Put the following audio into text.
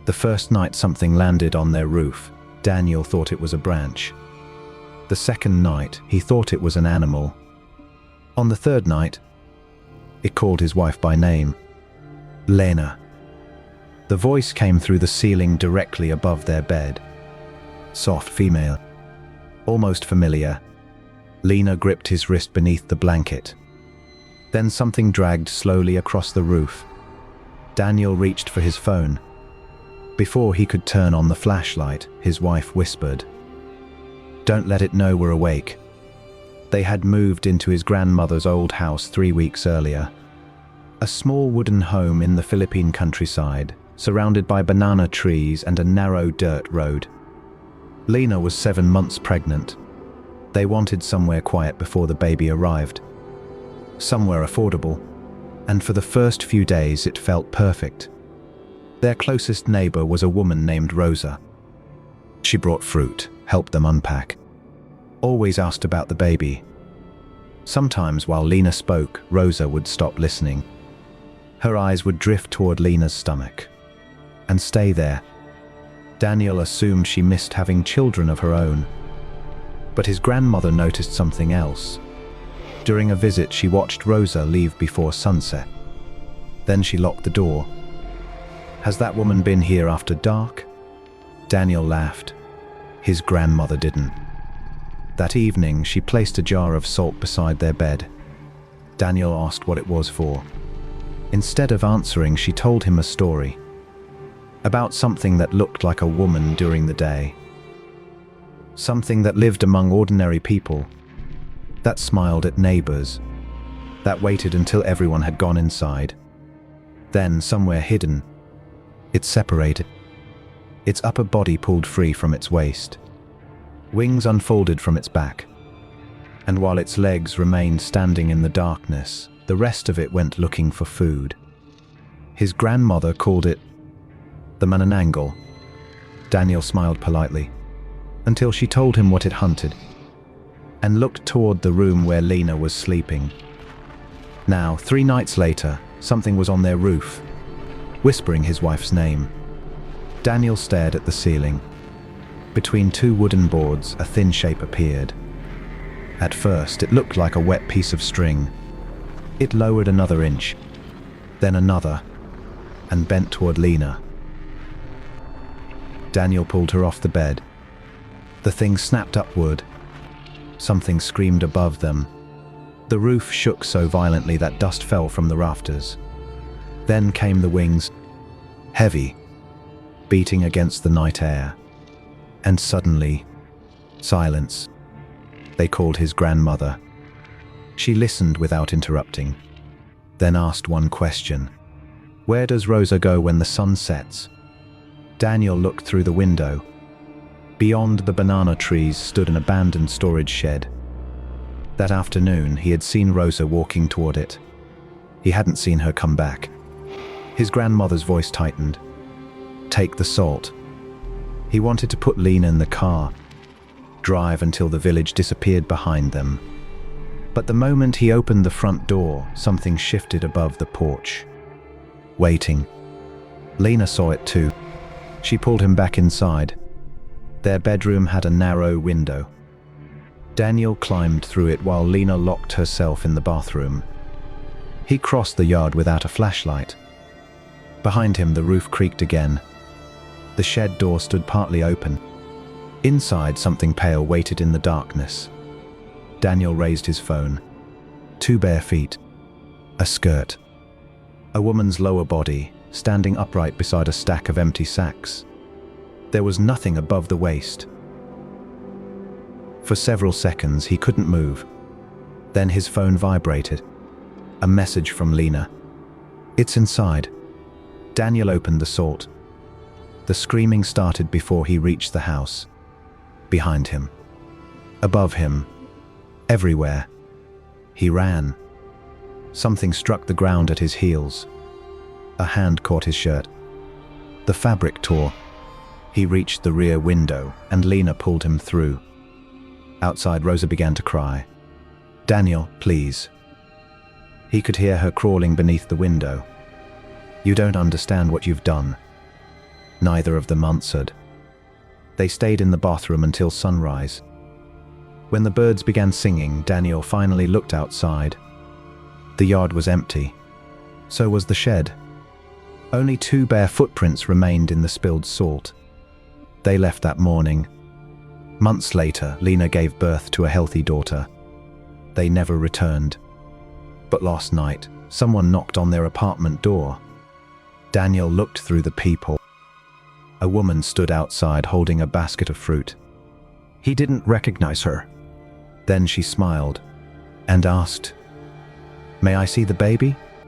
The first night something landed on their roof, Daniel thought it was a branch. The second night, he thought it was an animal. On the third night, it called his wife by name, Lena. The voice came through the ceiling directly above their bed. Soft female, almost familiar. Lena gripped his wrist beneath the blanket. Then something dragged slowly across the roof. Daniel reached for his phone. Before he could turn on the flashlight, his wife whispered, "Don't let it know we're awake." They had moved into his grandmother's old house 3 weeks earlier. A small wooden home in the Philippine countryside, surrounded by banana trees and a narrow dirt road. Lena was 7 months pregnant. They wanted somewhere quiet before the baby arrived. Somewhere affordable. And for the first few days it felt perfect. Their closest neighbor was a woman named Rosa. She brought fruit, helped them unpack. Always asked about the baby. Sometimes while Lena spoke, Rosa would stop listening. Her eyes would drift toward Lena's stomach and stay there. Daniel assumed she missed having children of her own. But his grandmother noticed something else. During a visit, she watched Rosa leave before sunset. Then she locked the door. "Has that woman been here after dark?" Daniel laughed. His grandmother didn't. That evening, she placed a jar of salt beside their bed. Daniel asked what it was for. Instead of answering, she told him a story about something that looked like a woman during the day. Something that lived among ordinary people, that smiled at neighbors, that waited until everyone had gone inside. Then, somewhere hidden, it separated. Its upper body pulled free from its waist. Wings unfolded from its back. And while its legs remained standing in the darkness, the rest of it went looking for food. His grandmother called it the Manananggal. Daniel smiled politely, until she told him what it hunted, and looked toward the room where Lena was sleeping. Now, 3 nights later, something was on their roof, whispering his wife's name. Daniel stared at the ceiling. Between 2 wooden boards, a thin shape appeared. At first, it looked like a wet piece of string. It lowered another inch, then another, and bent toward Lena. Daniel pulled her off the bed. The thing snapped upward. Something screamed above them. The roof shook so violently that dust fell from the rafters. Then came the wings, heavy, beating against the night air. And suddenly, silence. They called his grandmother. She listened without interrupting, then asked one question. "Where does Rosa go when the sun sets?" Daniel looked through the window. Beyond the banana trees stood an abandoned storage shed. That afternoon, he had seen Rosa walking toward it. He hadn't seen her come back. His grandmother's voice tightened. "Take the salt." He wanted to put Lena in the car, drive until the village disappeared behind them. But the moment he opened the front door, something shifted above the porch. Waiting. Lena saw it too. She pulled him back inside. Their bedroom had a narrow window. Daniel climbed through it while Lena locked herself in the bathroom. He crossed the yard without a flashlight. Behind him, the roof creaked again. The shed door stood partly open. Inside, something pale waited in the darkness. Daniel raised his phone. 2 bare feet. A skirt. A woman's lower body, standing upright beside a stack of empty sacks. There was nothing above the waist. For several seconds, he couldn't move. Then his phone vibrated. A message from Lena. "It's inside." Daniel opened the salt. The screaming started before he reached the house. Behind him. Above him. Everywhere. He ran. Something struck the ground at his heels. A hand caught his shirt. The fabric tore. He reached the rear window, and Lena pulled him through. Outside, Rosa began to cry. "Daniel, please." He could hear her crawling beneath the window. "You don't understand what you've done." Neither of them answered. They stayed in the bathroom until sunrise. When the birds began singing, Daniel finally looked outside. The yard was empty. So was the shed. Only 2 bare footprints remained in the spilled salt. They left that morning. Months later, Lena gave birth to a healthy daughter. They never returned. But last night, someone knocked on their apartment door. Daniel looked through the peephole. A woman stood outside holding a basket of fruit. He didn't recognize her. Then she smiled and asked, "May I see the baby?"